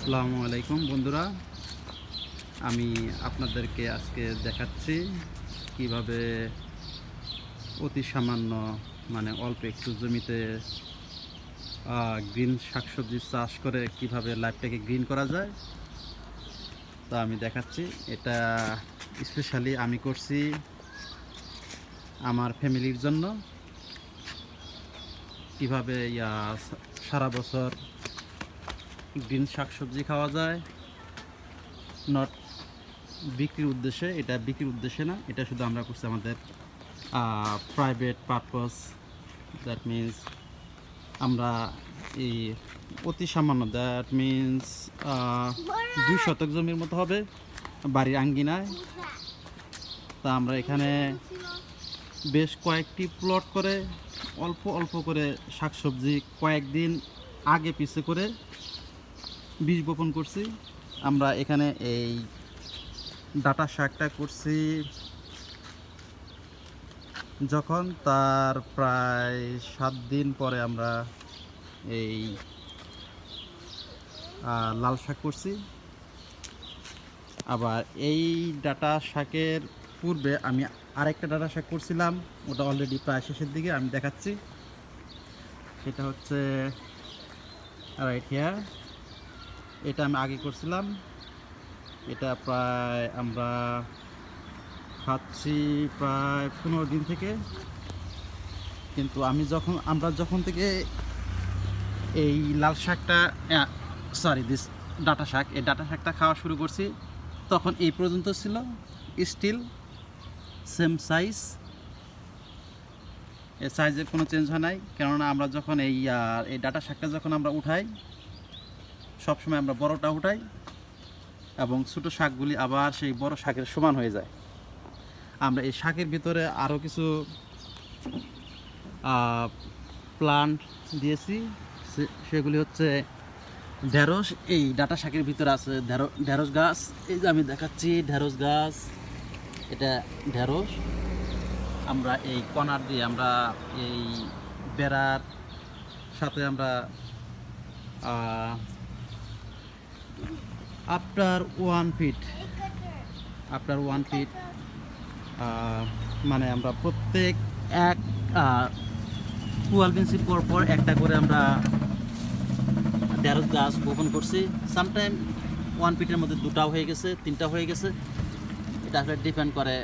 আসসালামু আলাইকুম বন্ধুরা, আমি আপনাদেরকে আজকে দেখাচ্ছি কিভাবে অতি সামান্য অল্প একটু জমিতে গ্রিন শাকসবজি চাষ করে কিভাবে লাইফটাকে গ্রিন করা যায় তা আমি দেখাচ্ছি। এটা স্পেশালি আমি করছি আমার ফ্যামিলির জন্য, কিভাবে সারা বছর গ্রিন শাকসবজি খাওয়া যায়। নট বিক্রির উদ্দেশ্যে, এটা বিক্রির উদ্দেশ্যে না, এটা শুধু আমরা করছি আমাদের প্রাইভেট পারপাস। দ্যাট মিন্স আমরা এই অতি সামান্য, দ্যাট মিন্স 2 শতক জমির মতো হবে বাড়ির আঙ্গিনায়। তা আমরা এখানে বেশ কয়েকটি প্লট করে অল্প অল্প করে শাকসবজি কয়েকদিন আগে পিছে করে বীজ বপন করছি। আমরা এখানে এই ডাটা শাকটা করছি যখন তার প্রায় 7 দিন পরে আমরা এই লাল শাক করছি। আবার এই ডাটা শাকের পূর্বে আমি আরেকটা ডাটা শাক করছিলাম, ওটা অলরেডি প্রায় শেষের দিকে, আমি দেখাচ্ছি। সেটা হচ্ছে রাইট হিয়ার। এটা আমি আগে করছিলাম, এটা প্রায় আমরা খাচ্ছি প্রায় 15 দিন থেকে। কিন্তু আমরা যখন থেকে এই লাল শাকটা দিস ডাটা শাক, এই ডাটা শাকটা খাওয়া শুরু করছি, তখন এই পর্যন্ত ছিল, স্টিল সেম সাইজ। এর সাইজের কোনো চেঞ্জ হয় নাই, কেননা আমরা যখন এই ডাটা শাকটা যখন আমরা উঠাই, সবসময় আমরা বড়টা উঠাই এবং ছোটো শাকগুলি আবার সেই বড় শাকের সমান হয়ে যায়। আমরা এই শাকের ভিতরে আরও কিছু প্লান্ট দিয়েছি, সেগুলি হচ্ছে ঢেঁড়স। এই ডাটা শাকের ভিতরে আছে ঢেঁড়স গাছ। এই যে আমি দেখাচ্ছি ঢেঁড়স গাছ, এটা ঢেঁড়স। আমরা এই কর্নার দিয়ে আমরা এই বেড়ার সাথে আমরা আফটার 1 ফিট আমরা প্রত্যেক 12 ইঞ্চি পর একটা করে আমরা ঢেঁড়স গাছ বপন করছি। সামটাইম 1 ফিটের মধ্যে 2টাও হয়ে গেছে, 3টা হয়ে গেছে। এটা আসলে ডিপেন্ড করে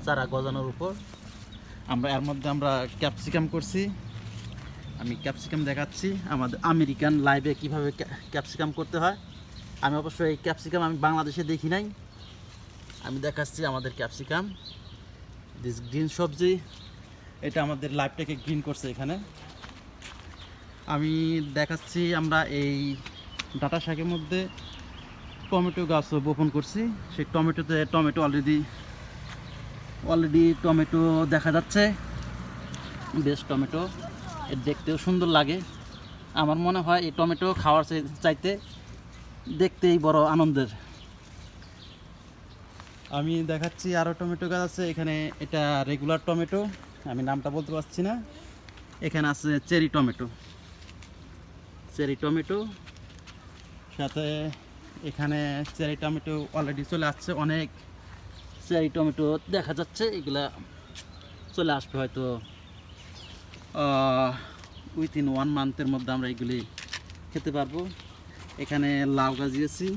চারা গজানোর উপর। আমরা এর মধ্যে আমরা ক্যাপসিকাম করছি। আমি ক্যাপসিকাম দেখাচ্ছি আমাদের আমেরিকান লাইভে কিভাবে ক্যাপসিকাম করতে হয়। আমি অবশ্যই এই ক্যাপসিকাম আমি বাংলাদেশে দেখি নাই, আমি দেখাচ্ছি আমাদের ক্যাপসিকাম, দিস গ্রিন সবজি। এটা আমাদের লাইফটাকে গ্রিন করছে। এখানে আমি দেখাচ্ছি আমরা এই ডাটা শাকের মধ্যে টমেটো গাছও বপন করছি। সেই টমেটো অলরেডি টমেটো দেখা যাচ্ছে, বেশ টমেটো, এর দেখতেও সুন্দর লাগে। আমার মনে হয় এই টমেটো খাওয়ার চাইতে দেখতেই বড় আনন্দের। আমি দেখাচ্ছি আরও টমেটো গাছ আছে এখানে। এটা রেগুলার টমেটো, আমি নামটা বলতে পারছি না। এখানে আছে চেরি টমেটো, সাথে এখানে চেরি টমেটো অলরেডি চলে আসছে। অনেক চেরি টমেটো দেখা যাচ্ছে, এগুলা চলে আসবে হয়তো উইথিন 1 মান্থের মধ্যে আমরা এগুলি খেতে পারবো। এখানে লাউ গাছ দিয়েছি,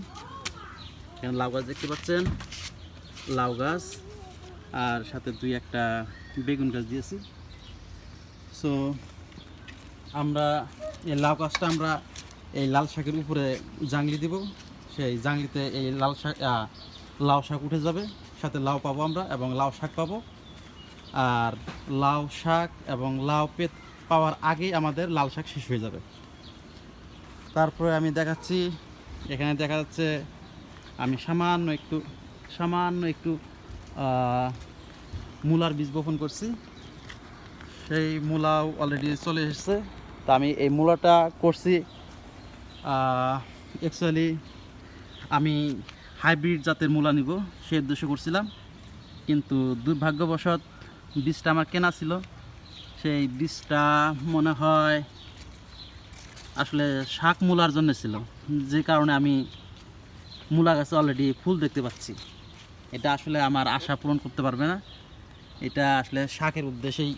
এখানে লাউ গাছ দেখতে পাচ্ছেন, লাউ গাছ, আর সাথে 2-1টা বেগুন গাছ দিয়েছি। সো আমরা এই লাউ গাছটা আমরা এই লাল শাকের উপরে জাংলি দিব। সেই জাংলিতে এই লাউ শাক উঠে যাবে, সাথে লাউ পাবো আমরা এবং লাউ শাক পাবো। আর লাউ শাক এবং লাউ পাওয়ার আগেই আমাদের লাল শাক শেষ হয়ে যাবে। তারপরে আমি দেখাচ্ছি, এখানে দেখা যাচ্ছে আমি সামান্য একটু মূলার বীজ বপন করছি। সেই মূলাও অলরেডি চলে এসেছে। তা আমি এই মূলাটা করছি, অ্যাকচুয়ালি আমি হাইব্রিড জাতের মূলা নিব সেই উদ্দেশ্যে করছিলাম, কিন্তু দুর্ভাগ্যবশত বীজটা আমার কেনা ছিল। সেই বীজটা মনে হয় আসলে শাক মূলার জন্য ছিল, যে কারণে আমি মূলা গাছে অলরেডি ফুল দেখতে পাচ্ছি। এটা আসলে আমার আশা পূরণ করতে পারবে না, এটা আসলে শাকের উদ্দেশ্যেই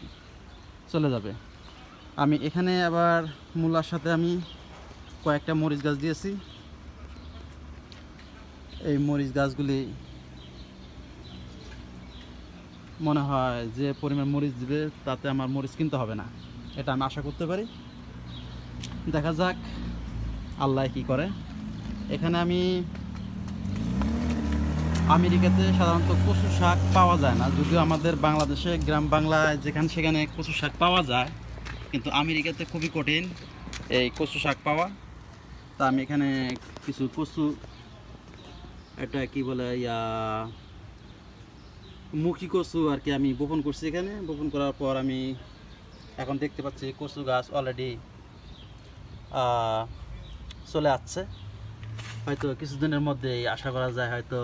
চলে যাবে। আমি এখানে আবার মূলার সাথে আমি কয়েকটা মরিচ গাছ দিয়েছি। এই মরিচ গাছগুলি মনে হয় যে পরিমাণ মরিচ দিবে তাতে আমার মরিচ কিনতে হবে না, এটা আমি আশা করতে পারি। দেখা যাক আল্লাহ কি করে। এখানে আমি আমেরিকাতে সাধারণত কচু শাক পাওয়া যায় না, যদিও আমাদের বাংলাদেশে গ্রাম বাংলায় যেখানে সেখানে কচু শাক পাওয়া যায়, কিন্তু আমেরিকাতে খুবই কঠিন এই কচু শাক পাওয়া। তা আমি এখানে কিছু কচু, এটা কি বলে মুখী কচু আর কি, আমি বপন করছি। এখানে বপন করার পর আমি এখন দেখতে পাচ্ছি কচু গাছ অলরেডি চলে আসছে। হয়তো কিছুদিনের মধ্যেই আশা করা যায় হয়তো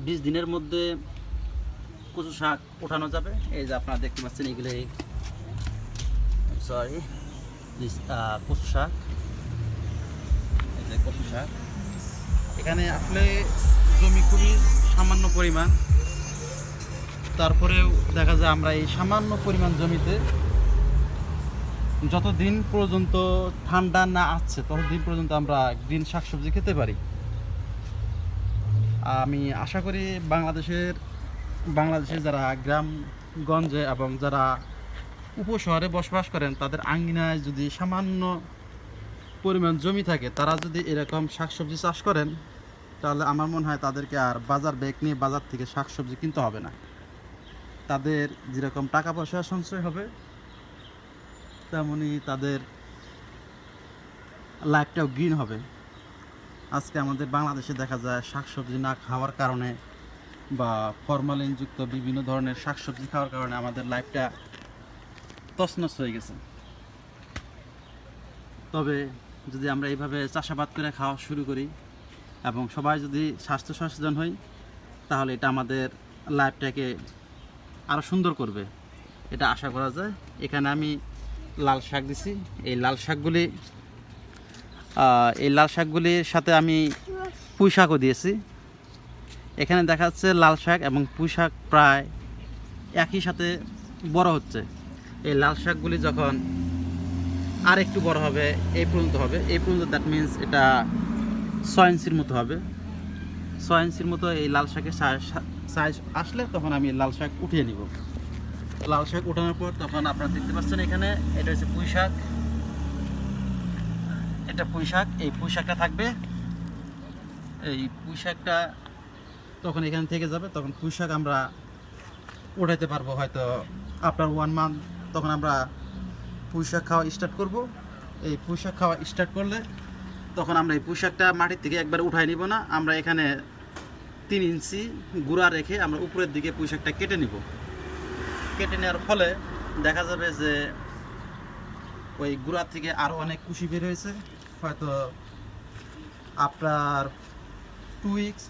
20 দিনের মধ্যে কচু শাক ওঠানো যাবে। এই যে আপনারা দেখতে পাচ্ছেন এগুলো কচু শাক, এই যে কচু শাক। এখানে আসলে জমি খুবই সামান্য পরিমাণ, তারপরেও দেখা যায় আমরা এই সামান্য পরিমাণ জমিতে যতদিন পর্যন্ত ঠান্ডা না আসছে ততদিন পর্যন্ত আমরা গ্রিন শাকসবজি খেতে পারি। আমি আশা করি বাংলাদেশের যারা গ্রামগঞ্জে এবং যারা উপশহরে বসবাস করেন তাদের আঙ্গিনায় যদি সামান্য পরিমাণ জমি থাকে, তারা যদি এরকম শাকসবজি চাষ করেন তাহলে আমার মনে হয় তাদেরকে আর বাজার ব্যাগ নিয়ে বাজার থেকে শাকসবজি কিনতে হবে না। তাদের যেরকম টাকা পয়সা সঞ্চয় হবে, তেমনি তাদের লাইফটাও গ্রিন হবে। আজকে আমাদের বাংলাদেশে দেখা যায় শাকসবজি না খাওয়ার কারণে বা ফরমালিনযুক্ত বিভিন্ন ধরনের শাকসবজি খাওয়ার কারণে আমাদের লাইফটা তছনছ হয়ে গেছে। তবে যদি আমরা এইভাবে চাষাবাদ করে খাওয়া শুরু করি এবং সবাই যদি স্বাস্থ্য সচেতন হই, তাহলে এটা আমাদের লাইফটাকে আরও সুন্দর করবে, এটা আশা করা যায়। এখানে আমি লাল শাক দিছি। এই লাল শাকগুলির সাথে আমি পুঁই শাকও দিয়েছি। এখানে দেখা যাচ্ছে লাল শাক এবং পুঁই শাক প্রায় একই সাথে বড় হচ্ছে। এই লাল শাকগুলি যখন আর একটু বড় হবে, এই পর্যন্ত দ্যাট মিন্স এটা 6 ইঞ্চির মতো হবে। 6 ইঞ্চির মতো এই লাল শাকের সাইজ আসলে তখন আমি লাল শাক উঠিয়ে নিব। লাল শাক উঠানোর পর তখন আপনারা দেখতে পাচ্ছেন এখানে এটা হচ্ছে পুঁই শাক, এটা পুঁই শাক। এই পুঁই শাকটা থাকবে, এই পুঁই শাকটা তখন এখানে থেকে যাবে। তখন পুঁই শাক আমরা উঠাইতে পারবো হয়তো আফটার 1 মান্থ। তখন আমরা পুঁই শাক খাওয়া স্টার্ট করব। এই পুঁই শাক খাওয়া স্টার্ট করলে তখন আমরা এই পুঁই শাকটা মাটির থেকে একবার উঠাই নিব না, আমরা এখানে 3 ইঞ্চি গুঁড়া রেখে আমরা উপরের দিকে পুঁই শাকটা কেটে নিব। কেটে নেওয়ার ফলে দেখা যাবে যে ওই গুঁড়া থেকে আরও অনেক কুশি বের হয়েছে। হয়তো আপনার 2 উইকস,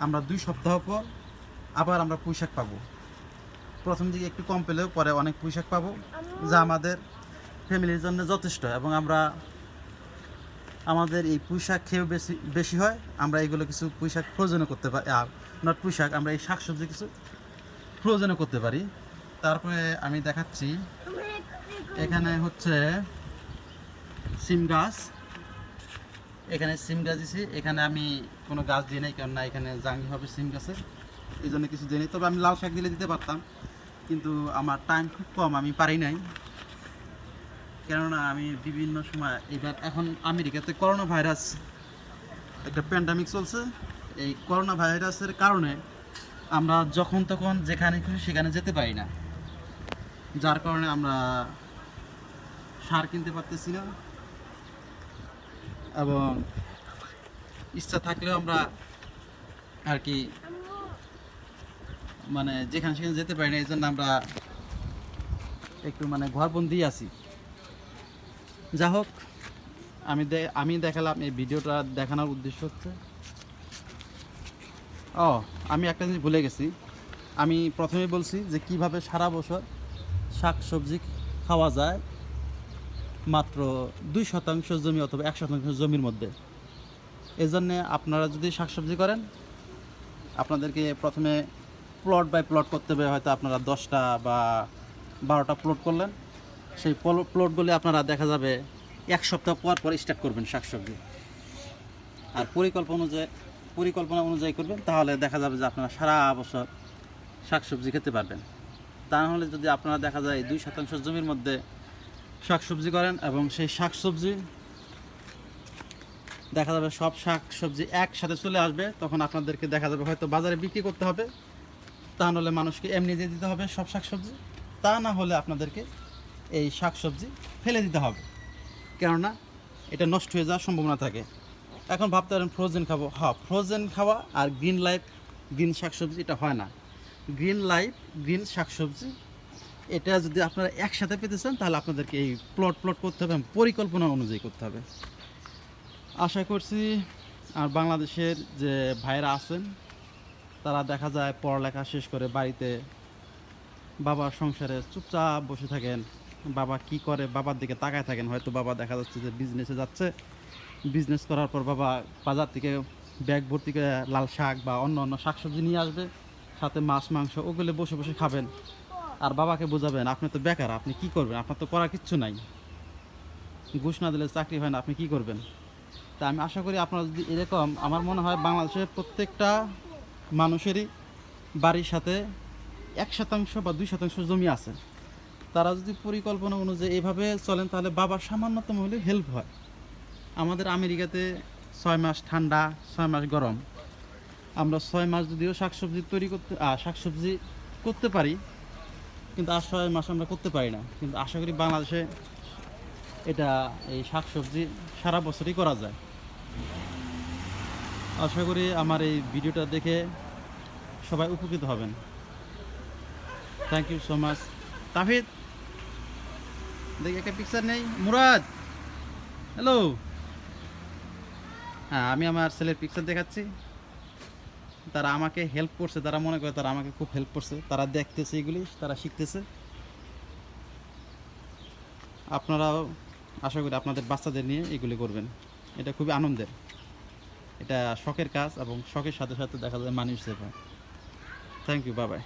আমরা 2 সপ্তাহ পর আবার আমরা পুঁই শাক পাবো। প্রথম দিকে একটু কম পেলেও পরে অনেক পুঁই শাক পাবো, যা আমাদের ফ্যামিলির জন্য যথেষ্ট। এবং আমরা আমাদের এই পুঁই শাক খেয়েও বেশি হয়, আমরা এগুলো কিছু পুঁই শাক ফ্রোজেনও করতে পারি। আর নট পুঁই শাক, আমরা এই শাকসবজি কিছু ফ্রোজেনও করতে পারি। তারপরে আমি দেখাচ্ছি এখানে হচ্ছে সিম গাছ। এখানে সিম গাছ দিছি। এখানে আমি কোনো গাছ দিই নাই, কারণ না এখানে জাঙ্গি হবে সিম গাছের, এই জন্য কিছু দিই নাই। তবে আমি লাল শাক দিলে দিতে পারতাম, কিন্তু আমার টাইম খুব কম, আমি পারি নাই। কেননা আমি বিভিন্ন সময় এখন আমেরিকাতে করোনা ভাইরাস একটা প্যান্ডামিক চলছে। এই করোনা ভাইরাসের কারণে আমরা যখন তখন যেখানে খুশি সেখানে যেতে পারি না, যার কারণে আমরা সার কিনতে পারতেছি না, এবং ইচ্ছা থাকলেও আমরা আর কি মানে যেখানে সেখানে যেতে পারি না। এই জন্য আমরা একটু মানে ঘরবন্দি আছি। যা হোক, আমি দেখালাম, এই ভিডিওটা দেখানোর উদ্দেশ্য হচ্ছে আমি একটা জিনিস ভুলে গেছি। আমি প্রথমে বলছি যে কিভাবে সারা বছর শাক সবজি খাওয়া যায় মাত্র 2% জমি অথবা 1% জমির মধ্যে। এজন্যে আপনারা যদি শাকসবজি করেন, আপনাদেরকে প্রথমে প্লট বাই প্লট করতে হবে। হয়তো আপনারা 10টা বা 12টা প্লট করলেন, সেই প্লটগুলি আপনারা দেখা যাবে 1 সপ্তাহ পর পর স্টার্ট করবেন শাকসবজি। আর পরিকল্পনা অনুযায়ী করবেন, তাহলে দেখা যাবে যে আপনারা সারা বছর শাকসবজি খেতে পারবেন। তা নাহলে যদি আপনারা দেখা যায় 2% জমির মধ্যে শাকসবজি করেন এবং সেই শাকসবজি দেখা যাবে সব শাকসবজি একসাথে চলে আসবে, তখন আপনাদেরকে দেখা যাবে হয়তো বাজারে বিক্রি করতে হবে, তা নাহলে মানুষকে এমনি দিয়ে দিতে হবে সব শাকসবজি, তা না হলে আপনাদেরকে এই শাকসবজি ফেলে দিতে হবে, কেননা এটা নষ্ট হয়ে যাওয়ার সম্ভাবনা থাকে। এখন ভাবতে পারেন ফ্রোজেন খাবো, হ্যাঁ ফ্রোজেন খাওয়া আর গ্রিন লাইফ গ্রিন শাকসবজি এটা হয় না। গ্রিন লাইফ গ্রিন শাকসবজি এটা যদি আপনারা একসাথে পেতে চান, তাহলে আপনাদেরকে এই প্লট করতে হবে এবং পরিকল্পনা অনুযায়ী করতে হবে। আশা করছি আর বাংলাদেশের যে ভাইরা আছেন, তারা দেখা যায় পড়ালেখা শেষ করে বাড়িতে বাবার সংসারে চুপচাপ বসে থাকেন, বাবা কি করে বাবার দিকে তাকায় থাকেন। হয়তো বাবা দেখা যাচ্ছে যে বিজনেসে যাচ্ছে, বিজনেস করার পর বাবা বাজার থেকে ব্যাগ ভর্তি করে লাল শাক বা অন্য অন্য শাকসবজি নিয়ে আসবে, সাথে মাছ মাংস, ওগুলো বসে বসে খাবেন। আর বাবাকে বোঝাবেন আপনি তো বেকার, আপনি কি করবেন, আপনার তো করার কিচ্ছু নাই, ঘুষ না দিলে চাকরি হয় না, আপনি কি করবেন। তা আমি আশা করি আপনারা যদি এরকম, আমার মনে হয় বাংলাদেশের প্রত্যেকটা মানুষেরই বাড়ির সাথে 1% বা 2% জমি আছে। তারা যদি পরিকল্পনা অনুযায়ী এভাবে চলেন, তাহলে বাবার সামান্যতম হলে হেল্প হয়। আমাদের আমেরিকাতে 6 মাস ঠান্ডা, 6 মাস গরম। আমরা 6 মাস যদিও শাকসবজি করতে পারি, কিন্তু আর 6 মাস আমরা করতে পারি না। কিন্তু আশা করি বাংলাদেশে এটা এই শাকসবজি সারা বছরই করা যায়। আশা করি আমার এই ভিডিওটা দেখে সবাই উপকৃত হবেন। Thank you so much. Tahid, দেখি একটা পিকচার নেই। মুরাদ, হ্যালো। হ্যাঁ, আমি আমার ছেলের পিকচার দেখাচ্ছি। তারা আমাকে হেল্প করছে, তারা মনে করে তারা আমাকে খুব হেল্প করছে, তারা দেখতেছে এগুলি, তারা শিখতেছে। আপনারাও আশা করি আপনাদের বাচ্চাদের নিয়ে এগুলি করবেন। এটা খুবই আনন্দের, এটা শখের কাজ এবং শখের সাথে সাথে দেখা যায় মানুষ সেবা। Thank you, bye by.